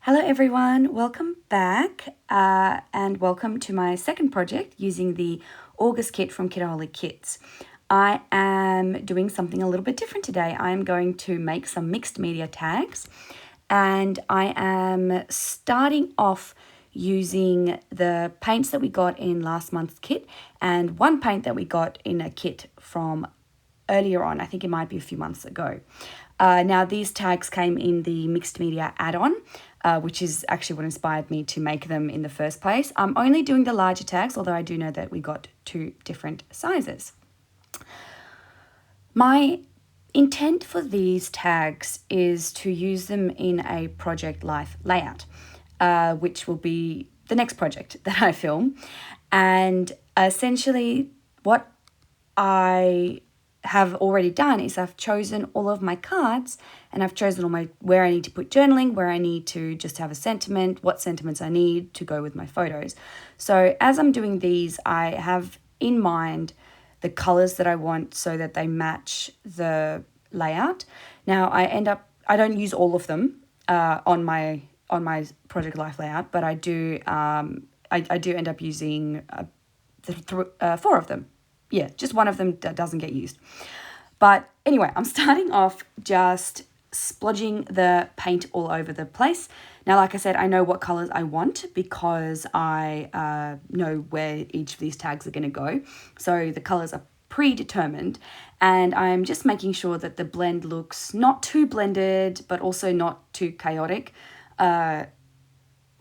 Hello everyone, welcome back and welcome to my second project using the August kit from Kitaholic Kits. I am doing something a little bit different today. I am going to make some mixed media tags and I am starting off using the paints that we got in last month's kit and one paint that we got in a kit from earlier on. I think it might be a few months ago. Now, these tags came in the mixed media add-on, which is actually what inspired me to make them in the first place. I'm only doing the larger tags, although I do know that we got two different sizes. My intent for these tags is to use them in a project life layout, which will be the next project that I film. And essentially what I have already done is I've chosen all of my cards and I've chosen all my where I need to put journaling, where I need to just have a sentiment, what sentiments I need to go with my photos. So as I'm doing these, I have in mind the colors that I want so that they match the layout. Now I don't use all of them on my project life layout, but I do end up using four of them. Yeah, just one of them doesn't get used. But anyway, I'm starting off just splodging the paint all over the place. Now, like I said, I know what colors I want because I know where each of these tags are going to go. So the colors are predetermined and I'm just making sure that the blend looks not too blended, but also not too chaotic.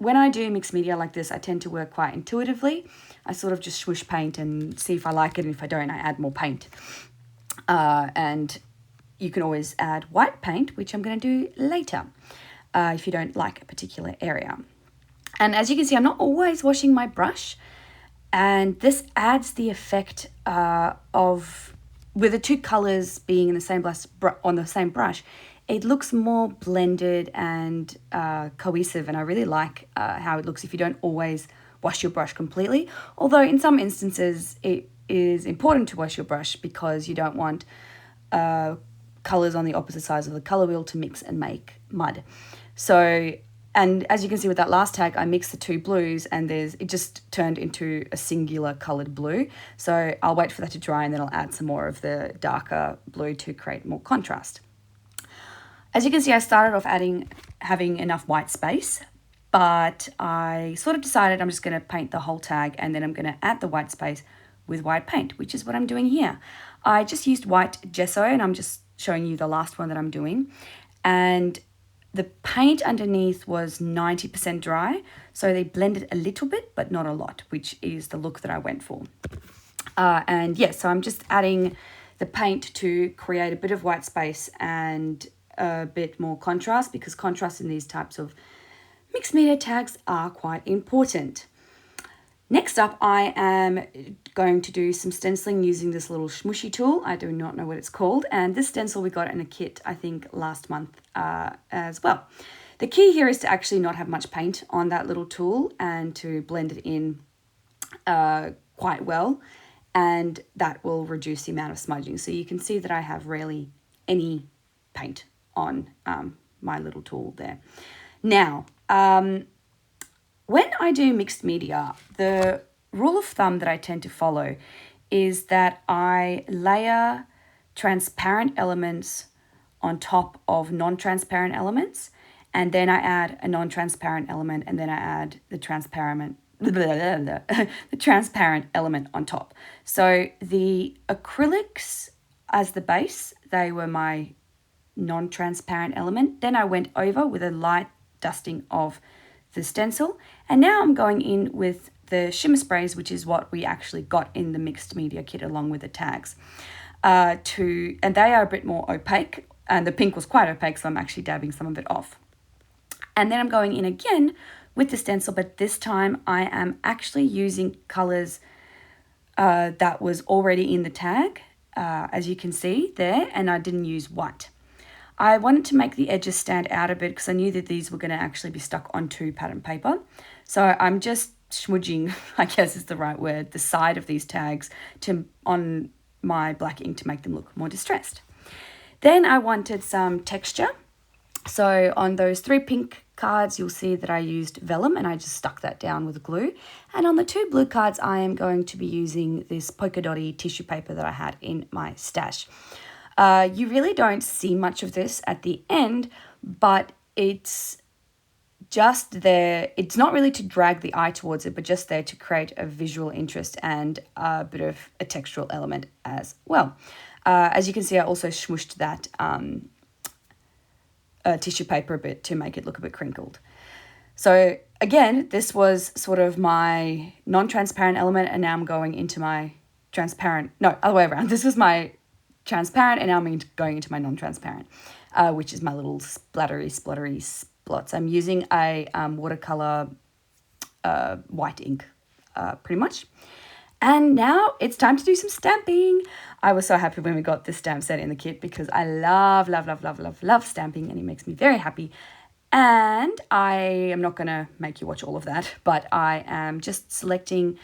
When I do mixed media like this, I tend to work quite intuitively. I sort of just swoosh paint and see if I like it, and if I don't, I add more paint. And you can always add white paint, which I'm going to do later, if you don't like a particular area. And as you can see, I'm not always washing my brush, and this adds the effect of, with the two colors being in the same on the same brush, it looks more blended and cohesive, and I really like how it looks if you don't always wash your brush completely. Although in some instances it is important to wash your brush because you don't want colors on the opposite sides of the color wheel to mix and make mud. So, and as you can see with that last tag, I mixed the two blues and it just turned into a singular colored blue. So I'll wait for that to dry and then I'll add some more of the darker blue to create more contrast. As you can see, I started off having enough white space, but I sort of decided I'm just going to paint the whole tag and then I'm going to add the white space with white paint, which is what I'm doing here. I just used white gesso and I'm just showing you the last one that I'm doing. And the paint underneath was 90% dry, so they blended a little bit, but not a lot, which is the look that I went for. And yeah, so I'm just adding the paint to create a bit of white space and a bit more contrast, because contrast in these types of mixed media tags are quite important. Next up, I am going to do some stenciling using this little smooshy tool. I do not know what it's called, and this stencil we got in a kit, I think, last month as well. The key here is to actually not have much paint on that little tool and to blend it in quite well, and that will reduce the amount of smudging. So you can see that I have rarely any paint on my little tool there. Now, when I do mixed media, the rule of thumb that I tend to follow is that I layer transparent elements on top of non-transparent elements, and then I add a non-transparent element, and then I add the transparent element on top. So the acrylics as the base, they were my non-transparent element. Then I went over with a light dusting of the stencil, and now I'm going in with the shimmer sprays, which is what we actually got in the mixed media kit along with the tags, and they are a bit more opaque, and the pink was quite opaque, so I'm actually dabbing some of it off. And then I'm going in again with the stencil, but this time I am actually using colors that was already in the tag, as you can see there, and I didn't use white. I wanted to make the edges stand out a bit because I knew that these were going to actually be stuck onto pattern paper. So I'm just smudging, I guess is the right word, the side of these tags on my black ink to make them look more distressed. Then I wanted some texture. So on those 3 pink cards, you'll see that I used vellum and I just stuck that down with glue. And on the 2 blue cards, I am going to be using this polka dotty tissue paper that I had in my stash. You really don't see much of this at the end, but it's just there. It's not really to drag the eye towards it, but just there to create a visual interest and a bit of a textural element as well. As you can see, I also smooshed that tissue paper a bit to make it look a bit crinkled. So again, this was sort of my non-transparent element, and now I'm going into my transparent, no, other way around. This was my transparent, and now I'm going into my non-transparent, which is my little splattery splots. I'm using a watercolor white ink, pretty much. And now it's time to do some stamping. I was so happy when we got this stamp set in the kit because I love stamping, and it makes me very happy. And I am not going to make you watch all of that, but I am just selecting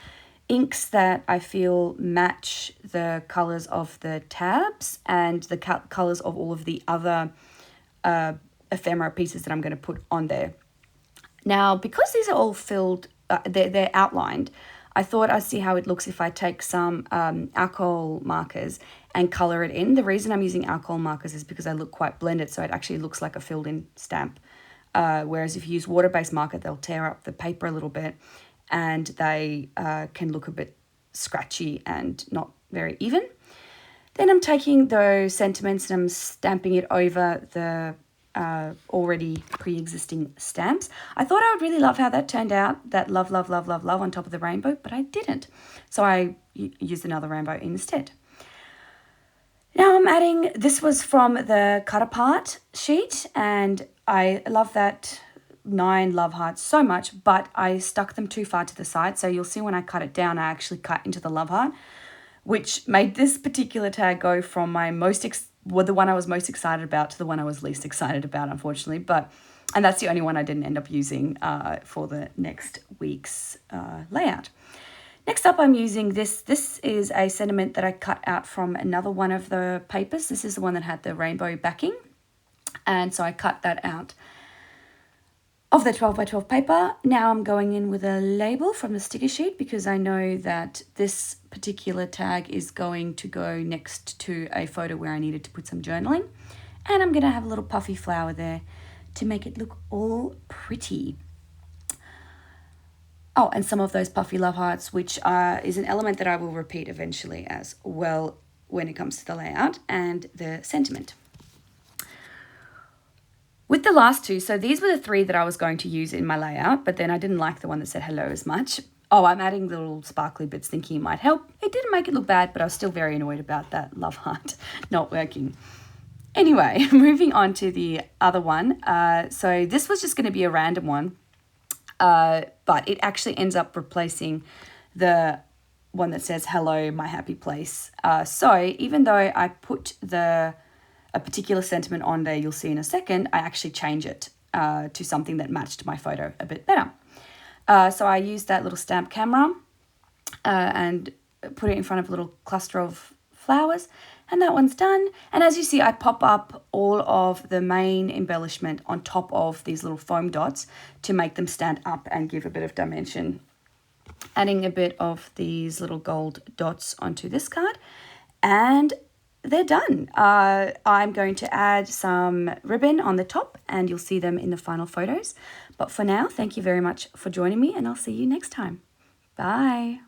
inks that I feel match the colors of the tabs and the colors of all of the other ephemera pieces that I'm going to put on there. Now, because these are all filled, they're outlined, I thought I'd see how it looks if I take some alcohol markers and color it in. The reason I'm using alcohol markers is because I look quite blended, so it actually looks like a filled-in stamp. Whereas if you use water-based marker, they'll tear up the paper a little bit, and they can look a bit scratchy and not very even. Then I'm taking those sentiments and I'm stamping it over the already pre-existing stamps. I thought I would really love how that turned out, that love on top of the rainbow, but I didn't. So I used another rainbow instead. Now I'm adding, this was from the cut apart sheet, and I love that 9 love hearts so much, but I stuck them too far to the side. So you'll see when I cut it down, I actually cut into the love heart, which made this particular tag go from my the one I was most excited about to the one I was least excited about, unfortunately. And that's the only one I didn't end up using for the next week's layout. Next up, I'm using this. This is a sentiment that I cut out from another one of the papers. This is the one that had the rainbow backing. And so I cut that out of the 12 by 12 paper. Now I'm going in with a label from the sticker sheet because I know that this particular tag is going to go next to a photo where I needed to put some journaling. And I'm going to have a little puffy flower there to make it look all pretty. Oh, and some of those puffy love hearts, which is an element that I will repeat eventually as well when it comes to the layout and the sentiment. With the last 2, so these were the 3 that I was going to use in my layout, but then I didn't like the one that said hello as much. Oh, I'm adding little sparkly bits thinking it might help. It didn't make it look bad, but I was still very annoyed about that love heart not working. Anyway, moving on to the other one. So this was just going to be a random one, but it actually ends up replacing the one that says hello, my happy place. So even though I put a particular sentiment on there, you'll see in a second, I actually change it to something that matched my photo a bit better. So I used that little stamp camera and put it in front of a little cluster of flowers, and that one's done. And as you see, I pop up all of the main embellishment on top of these little foam dots to make them stand up and give a bit of dimension. Adding a bit of these little gold dots onto this card, and they're done. I'm going to add some ribbon on the top, and you'll see them in the final photos. But for now, thank you very much for joining me, and I'll see you next time. Bye.